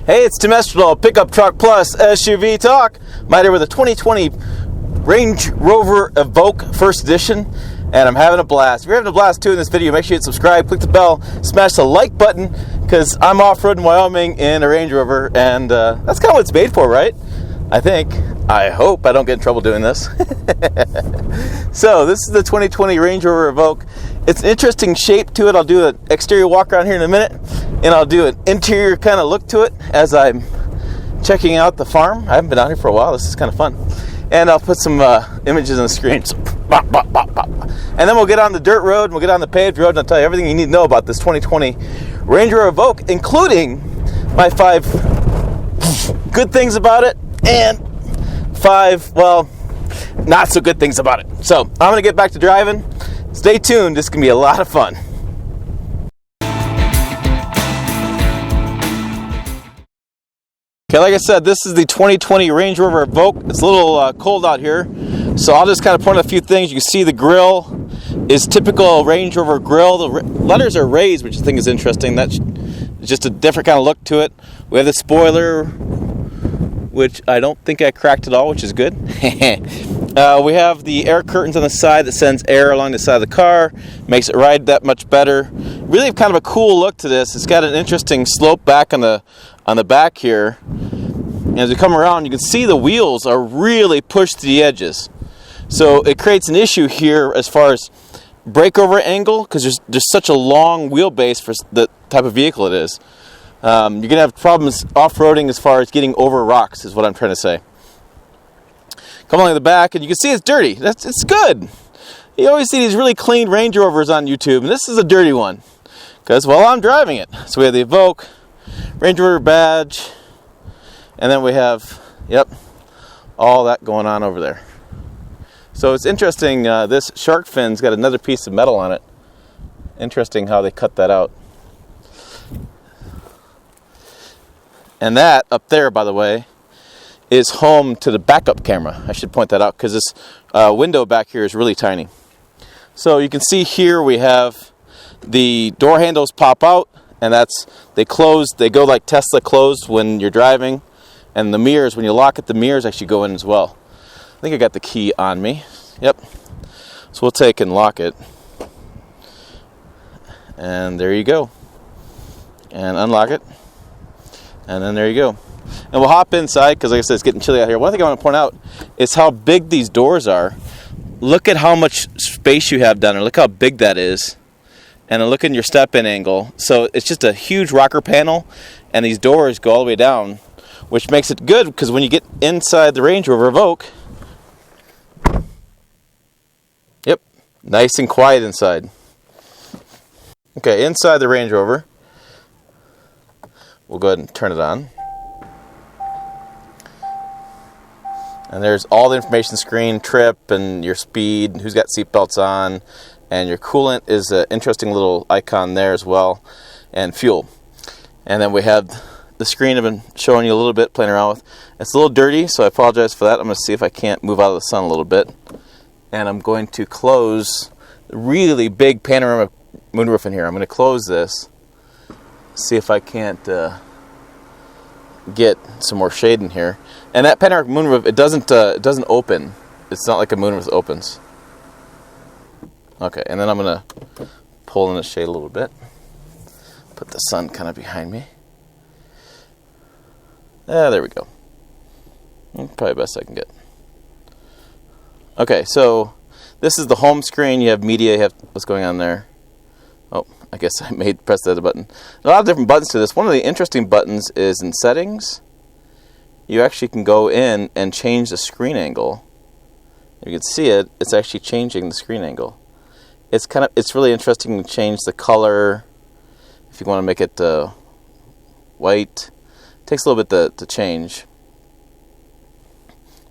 Hey, it's Temestral Pickup Truck Plus SUV Talk. I'm out here with a 2020 Range Rover Evoque First Edition, and I'm having a blast. If you're having a blast too in this video, make sure you hit subscribe, click the bell, smash the like button, because I'm off-road in Wyoming in a Range Rover, and that's kind of what it's made for, right? I think. I hope I don't get in trouble doing this. So this is the 2020 Range Rover Evoque. It's an interesting shape to it. I'll do an exterior walk around here in a minute, and I'll do an interior kind of look to it as I'm checking out the farm. I haven't been out here for a while. This is kind of fun. And I'll put some images on the screen. So, bop, bop, bop, bop. And then we'll get on the dirt road, and we'll get on the paved road, and I'll tell you everything you need to know about this 2020 Range Rover Evoque, including my 5 good things about it and 5, well, not so good things about it. So I'm going to get back to driving. Stay tuned. This is going to be a lot of fun. Okay, like I said, this is the 2020 Range Rover Evoque. It's a little cold out here, so I'll just kind of point out a few things. You can see the grille is typical Range Rover grille. The letters are raised, which I think is interesting. That's just a different kind of look to it. We have the spoiler, which I don't think I cracked at all, which is good. We have the air curtains on the side that sends air along the side of the car, makes it ride that much better. Really kind of a cool look to this. It's got an interesting slope back on the back here. And as we come around, you can see the wheels are really pushed to the edges. So it creates an issue here as far as breakover angle, because there's such a long wheelbase for the type of vehicle it is. You're going to have problems off-roading as far as getting over rocks, is what I'm trying to say. Come along the back, and you can see it's dirty. It's good. You always see these really clean Range Rovers on YouTube, and this is a dirty one, because, well, I'm driving it. So we have the Evoque, Range Rover badge, and then we have, yep, all that going on over there. So it's interesting, this shark fin's got another piece of metal on it. Interesting how they cut that out. And that up there, by the way, is home to the backup camera. I should point that out because this window back here is really tiny. So you can see here we have the door handles pop out, and they close. They go like Tesla closed when you're driving, and the mirrors, when you lock it, the mirrors actually go in as well. I think I got the key on me. Yep. So we'll take and lock it, and there you go. And unlock it. And then there you go. And we'll hop inside because, like I said, it's getting chilly out here. One thing I want to point out is how big these doors are. Look at how much space you have down there. Look how big that is. And then look at your step-in angle. So it's just a huge rocker panel, and these doors go all the way down, which makes it good because when you get inside the Range Rover Evoque, yep, nice and quiet inside. Okay, inside the Range Rover, we'll go ahead and turn it on. And there's all the information screen, trip, and your speed, who's got seatbelts on, and your coolant is an interesting little icon there as well, and fuel. And then we have the screen I've been showing you a little bit, playing around with. It's a little dirty, so I apologize for that. I'm going to see if I can't move out of the sun a little bit. And I'm going to close the really big panoramic moonroof in here. I'm going to close this, see if I can't get some more shade in here. And that panoramic moonroof, it doesn't open. It's not like a moonroof that opens. Okay, and then I'm gonna pull in the shade a little bit. Put the sun kind of behind me. There we go. Probably the best I can get. Okay, so this is the home screen. You have media. You have what's going on there. Oh, I guess I press the other button. A lot of different buttons to this. One of the interesting buttons is in settings. You actually can go in and change the screen angle. You can see it. It's actually changing the screen angle. It's really interesting to change the color. If you want to make it white, it takes a little bit to change.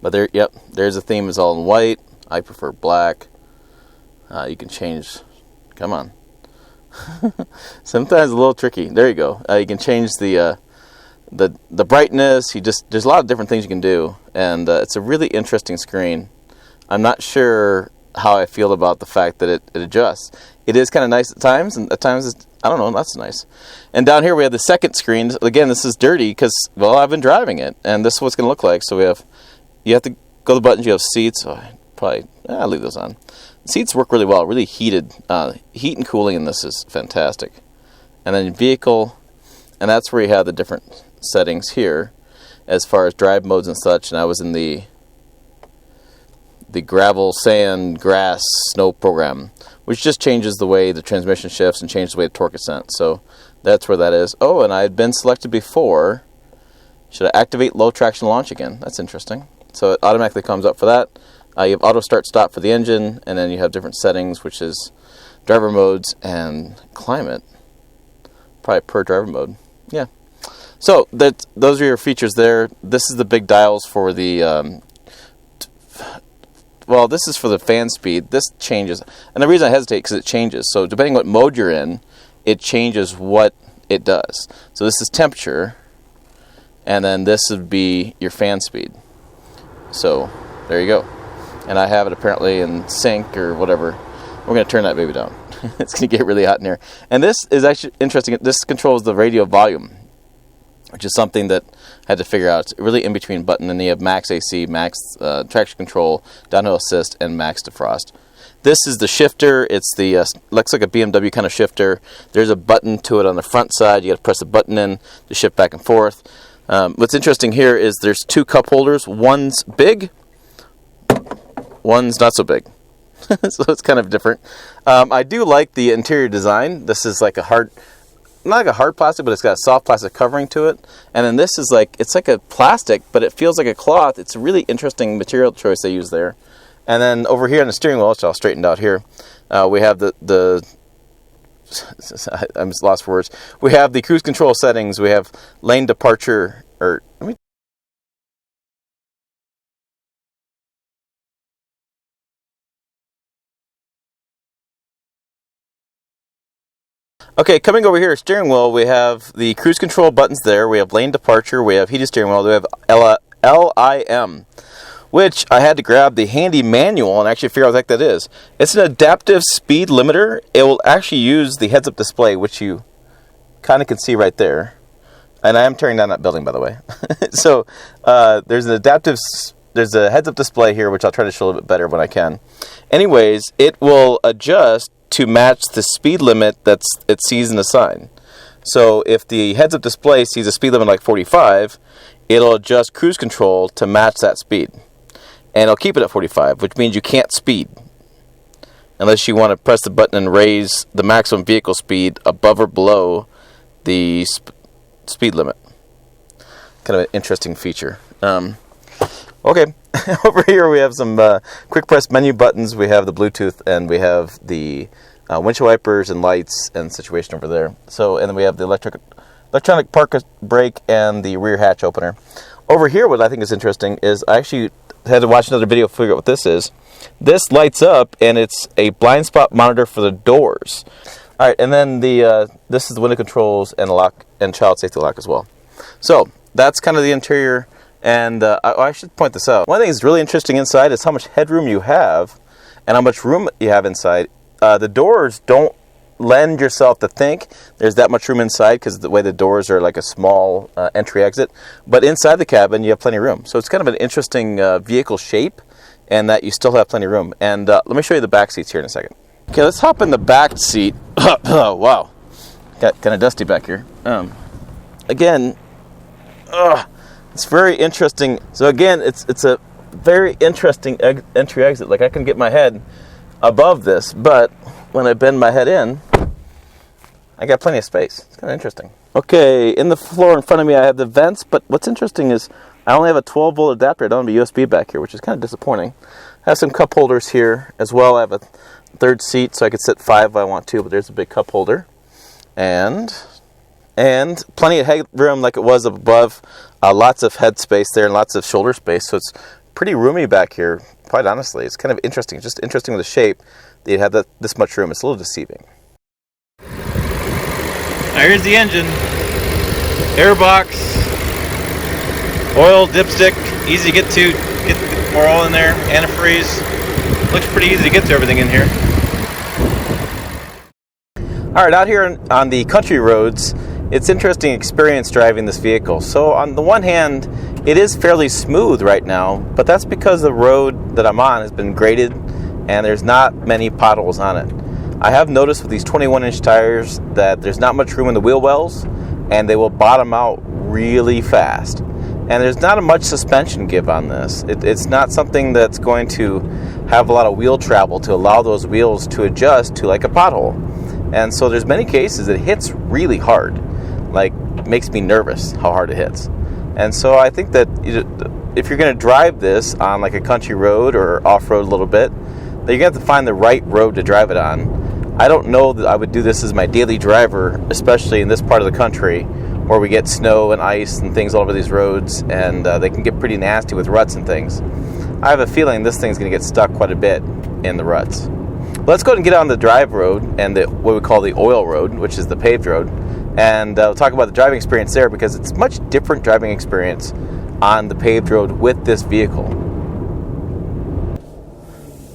But there, yep, there's the theme is all in white. I prefer black. You can change. Come on. Sometimes a little tricky. There you go. You can change the brightness. There's a lot of different things you can do, and it's a really interesting screen. I'm not sure how I feel about the fact that it adjusts. It is kind of nice at times, and at times I don't know, that's nice. And down here we have the second screen. Again, this is dirty because, well, I've been driving it, and this is what it's going to look like. So you have to go to the buttons, you have seats. I'll leave those on. Seats work really well, really heated. Heat and cooling in this is fantastic. And then vehicle, and that's where you have the different settings here as far as drive modes and such. And I was in the gravel, sand, grass, snow program, which just changes the way the transmission shifts and changes the way the torque is sent. So that's where that is. Oh, and I had been selected before. Should I activate low traction launch again? That's interesting. So it automatically comes up for that. You have auto start stop for the engine, and then you have different settings, which is driver modes and climate. Probably per driver mode. Yeah. So those are your features there. This is the big dials for the well, this is for the fan speed. This changes. And the reason I hesitate because it changes. So depending what mode you're in, it changes what it does. So this is temperature, and then this would be your fan speed. So there you go. And I have it apparently in sync or whatever. We're going to turn that baby down. It's going to get really hot in here. And this is actually interesting. This controls the radio volume, which is something that I had to figure out. It's really in between button, and you have max AC, max traction control, downhill assist, and max defrost. This is the shifter. It's the looks like a BMW kind of shifter. There's a button to it on the front side. You got to press a button in to shift back and forth. What's interesting here is there's two cup holders. One's big, one's not so big. So it's kind of different. I do like the interior design. This is like not like a hard plastic, but it's got a soft plastic covering to it. And then this is it's like a plastic, but it feels like a cloth. It's a really interesting material choice they use there. And then over here on the steering wheel, which I'll straighten out here, we have the I'm just lost for words. We have the cruise control settings. We have lane departure, Okay, coming over here, steering wheel, we have the cruise control buttons there. We have lane departure. We have heated steering wheel. We have LIM, which I had to grab the handy manual and actually figure out what the heck that is. It's an adaptive speed limiter. It will actually use the heads-up display, which you kind of can see right there. And I am tearing down that building, by the way. So there's a heads-up display here, which I'll try to show a little bit better when I can. Anyways, it will adjust to match the speed limit that it sees in the sign. So if the heads-up display sees a speed limit like 45, it'll adjust cruise control to match that speed. And it'll keep it at 45, which means you can't speed unless you want to press the button and raise the maximum vehicle speed above or below the speed limit. Kind of an interesting feature. Okay, over here we have some quick press menu buttons. We have the Bluetooth, and we have the windshield wipers and lights and situation over there. So, and then we have the electronic park brake and the rear hatch opener. Over here, what I think is interesting is I actually had to watch another video to figure out what this is. This lights up, and it's a blind spot monitor for the doors. All right, and then this is the window controls and a lock and child safety lock as well. So that's kind of the interior. And I should point this out. One thing that's really interesting inside is how much headroom you have and how much room you have inside. The doors don't lend yourself to think there's that much room inside because the way the doors are like a small entry-exit. But inside the cabin, you have plenty of room. So it's kind of an interesting vehicle shape, and that you still have plenty of room. And let me show you the back seats here in a second. Okay, let's hop in the back seat. Oh, wow. Got kind of dusty back here. Again, it's very interesting. So again, it's a very interesting entry exit. Like I can get my head above this, but when I bend my head in, I got plenty of space. It's kind of interesting. Okay, in the floor in front of me, I have the vents. But what's interesting is I only have a 12-volt adapter. I don't have a USB back here, which is kind of disappointing. I have some cup holders here as well. I have a third seat, so I could sit 5 if I want to. But there's a big cup holder, and plenty of headroom like it was up above. Lots of head space there and lots of shoulder space. So it's pretty roomy back here, quite honestly. It's kind of interesting. It's just interesting with the shape that you have this much room. It's a little deceiving. Now here's the engine. Airbox, oil, dipstick, easy to get more oil in there, antifreeze. Looks pretty easy to get to everything in here. All right, out here on the country roads, it's interesting experience driving this vehicle. So on the one hand, it is fairly smooth right now, but that's because the road that I'm on has been graded and there's not many potholes on it. I have noticed with these 21-inch tires that there's not much room in the wheel wells and they will bottom out really fast. And there's not much suspension give on this. It's not something that's going to have a lot of wheel travel to allow those wheels to adjust to like a pothole. And so there's many cases it hits really hard, like makes me nervous how hard it hits. And so I think that if you're going to drive this on like a country road or off-road a little bit, then you're going to have to find the right road to drive it on. I don't know that I would do this as my daily driver, especially in this part of the country where we get snow and ice and things all over these roads, and they can get pretty nasty with ruts and things. I have a feeling this thing's going to get stuck quite a bit in the ruts. Let's go ahead and get on the drive road and what we call the oil road, which is the paved road, and we'll talk about the driving experience there because it's a much different driving experience on the paved road with this vehicle.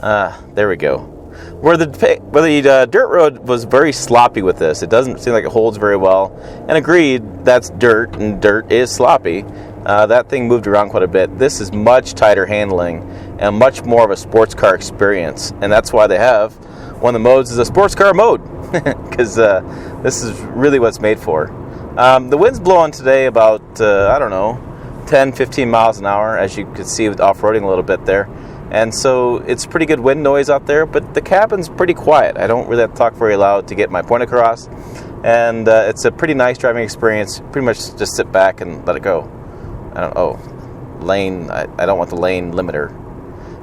There we go. Where the dirt road was very sloppy with this. It doesn't seem like it holds very well. And agreed, that's dirt, and dirt is sloppy. That thing moved around quite a bit. This is much tighter handling and much more of a sports car experience. And that's why they have one of the modes is a sports car mode, because this is really what it's made for. The wind's blowing today about, 10, 15 miles an hour, as you could see with off-roading a little bit there. And so it's pretty good wind noise out there, but the cabin's pretty quiet. I don't really have to talk very loud to get my point across. And it's a pretty nice driving experience. Pretty much just sit back and let it go. Lane. I don't want the lane limiter.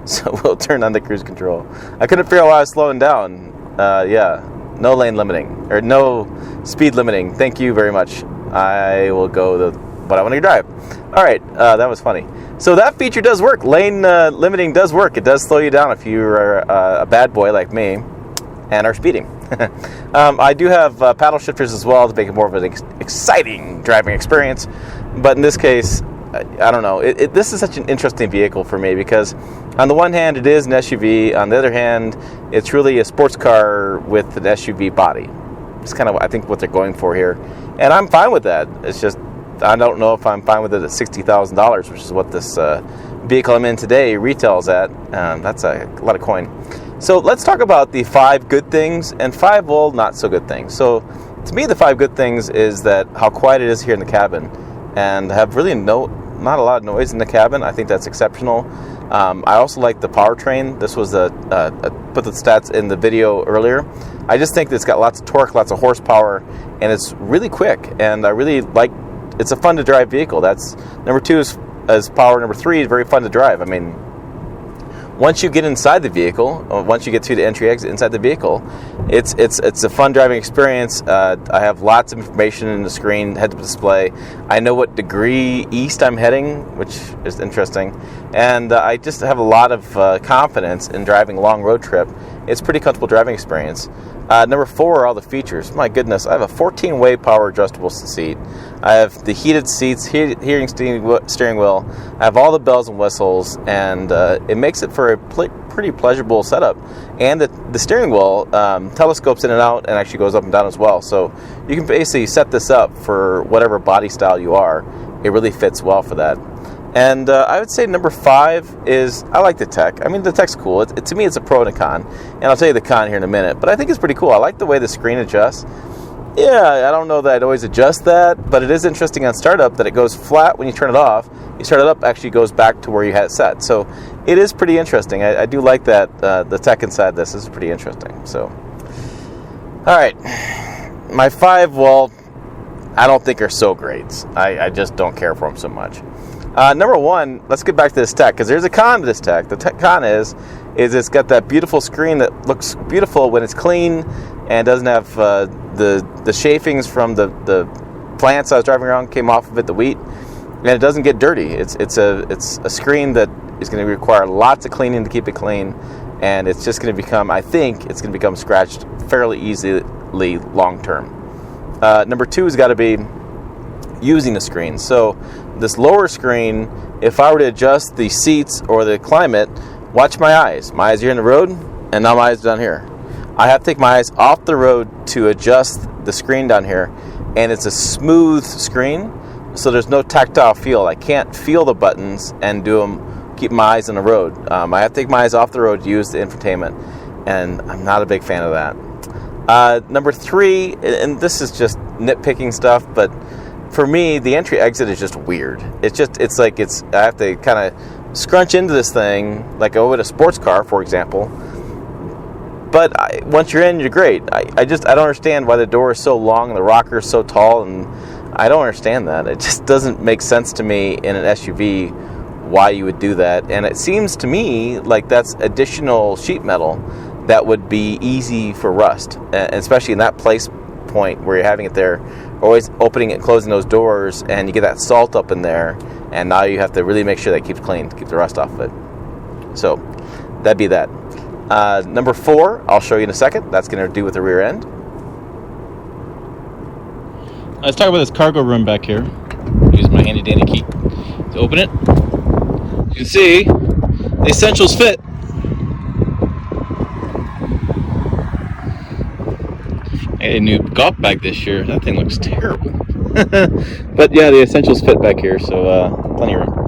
So we'll turn on the cruise control. I couldn't figure out why I was slowing down. No lane limiting, or no speed limiting. Thank you very much. I will go what I want to drive. All right, that was funny. So that feature does work. Lane limiting does work. It does slow you down if you're a bad boy like me and are speeding. I do have paddle shifters as well to make it more of an exciting driving experience. But in this case, I don't know. This is such an interesting vehicle for me because on the one hand, it is an SUV. On the other hand, it's really a sports car with an SUV body. It's kind of, I think, what they're going for here. And I'm fine with that. It's just, I don't know if I'm fine with it at $60,000, which is what this vehicle I'm in today retails at. That's a lot of coin. So let's talk about the 5 good things and 5, not so good things. So to me, the 5 good things is that how quiet it is here in the cabin and have really not a lot of noise in the cabin. I think that's exceptional. I also like the powertrain. This was put the stats in the video earlier. I just think it's got lots of torque, lots of horsepower, and it's really quick. And I really like. It's a fun to drive vehicle. That's number 2 is power. Number 3 is very fun to drive. I mean, once you get inside the vehicle, once you get to the entry exit inside the vehicle, it's a fun driving experience. I have lots of information in the screen head-up display. I know what degree east I'm heading, which is interesting, and I just have a lot of confidence in driving a long road trip. It's a pretty comfortable driving experience. Number 4 are all the features. My goodness, I have a 14-way power adjustable seat. I have the heated seats, heating steering wheel. I have all the bells and whistles, and it makes it for a pretty pleasurable setup. And the steering wheel telescopes in and out and actually goes up and down as well. So you can basically set this up for whatever body style you are. It really fits well for that. And I would say number 5 is, I like the tech. I mean, the tech's cool. To me, it's a pro and a con. And I'll tell you the con here in a minute. But I think it's pretty cool. I like the way the screen adjusts. Yeah, I don't know that I'd always adjust that. But it is interesting on startup that it goes flat when you turn it off. You start it up, actually goes back to where you had it set. So it is pretty interesting. I do like that. The tech inside this is pretty interesting. So, all right. My 5, I don't think are so great. I just don't care for them so much. Number 1, let's get back to this tech, because there's a con to this tech. The con is it's got that beautiful screen that looks beautiful when it's clean and doesn't have the chafings from the plants I was driving around came off of it, the wheat, and it doesn't get dirty. It's a screen that is going to require lots of cleaning to keep it clean, and it's just going to become, I think, it's going to become scratched fairly easily long term. Number 2 has got to be using the screen. So this lower screen, if I were to adjust the seats or the climate, watch my eyes. My eyes are here in the road, and now my eyes are down here. I have to take my eyes off the road to adjust the screen down here, and it's a smooth screen, so there's no tactile feel. I can't feel the buttons and keep my eyes on the road. I have to take my eyes off the road to use the infotainment, and I'm not a big fan of that. Number 3, and this is just nitpicking stuff, but for me, the entry exit is just weird. I have to kind of scrunch into this thing like I would a sports car, for example. But once you're in, you're great. I don't understand why the door is so long and the rocker is so tall, and I don't understand that. It just doesn't make sense to me in an SUV why you would do that. And it seems to me like that's additional sheet metal that would be easy for rust, especially in that place point where you're having it there, always opening and closing those doors, and you get that salt up in there, and now you have to really make sure that it keeps clean to keep the rust off of it. So that'd be that. Number 4, I'll show you in a second. That's going to do with the rear end. Let's talk about this cargo room back here. Use my handy dandy key to open it. You can see the essentials fit. I got a new golf bag this year. That thing looks terrible. But yeah, the essentials fit back here, so plenty of room.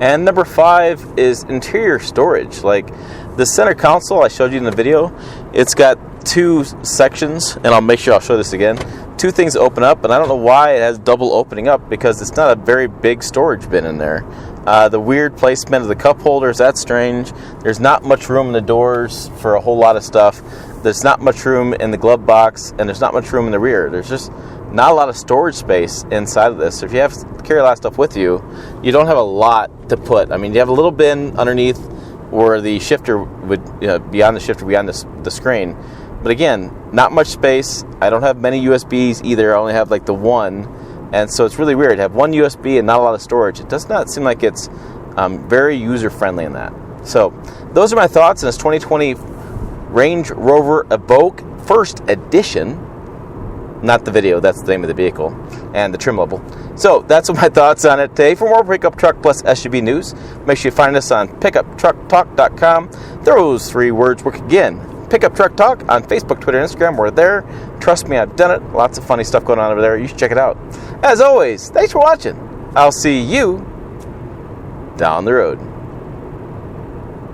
And number 5 is interior storage. Like the center console I showed you in the video, it's got 2 sections, and I'll make sure I'll show this again. 2 things open up, and I don't know why it has double opening up, because it's not a very big storage bin in there. The weird placement of the cup holders, that's strange. There's not much room in the doors for a whole lot of stuff. There's not much room in the glove box, and there's not much room in the rear. There's just not a lot of storage space inside of this. So if you have to carry a lot of stuff with you, you don't have a lot to put. I mean, you have a little bin underneath where the shifter would, beyond the shifter, beyond the screen. But again, not much space. I don't have many USBs either. I only have like the one. And so it's really weird to have one USB and not a lot of storage. It does not seem like it's very user-friendly in that. So those are my thoughts on this 2020 Range Rover Evoque First Edition. Not the video, that's the name of the vehicle, and the trim level. So that's my thoughts on it today. For more pickup truck plus SUV news, make sure you find us on pickuptrucktalk.com. Those 3 words work again. Pickup Truck Talk on Facebook, Twitter, and Instagram. We're there. Trust me, I've done it. Lots of funny stuff going on over there. You should check it out. As always, thanks for watching. I'll see you down the road.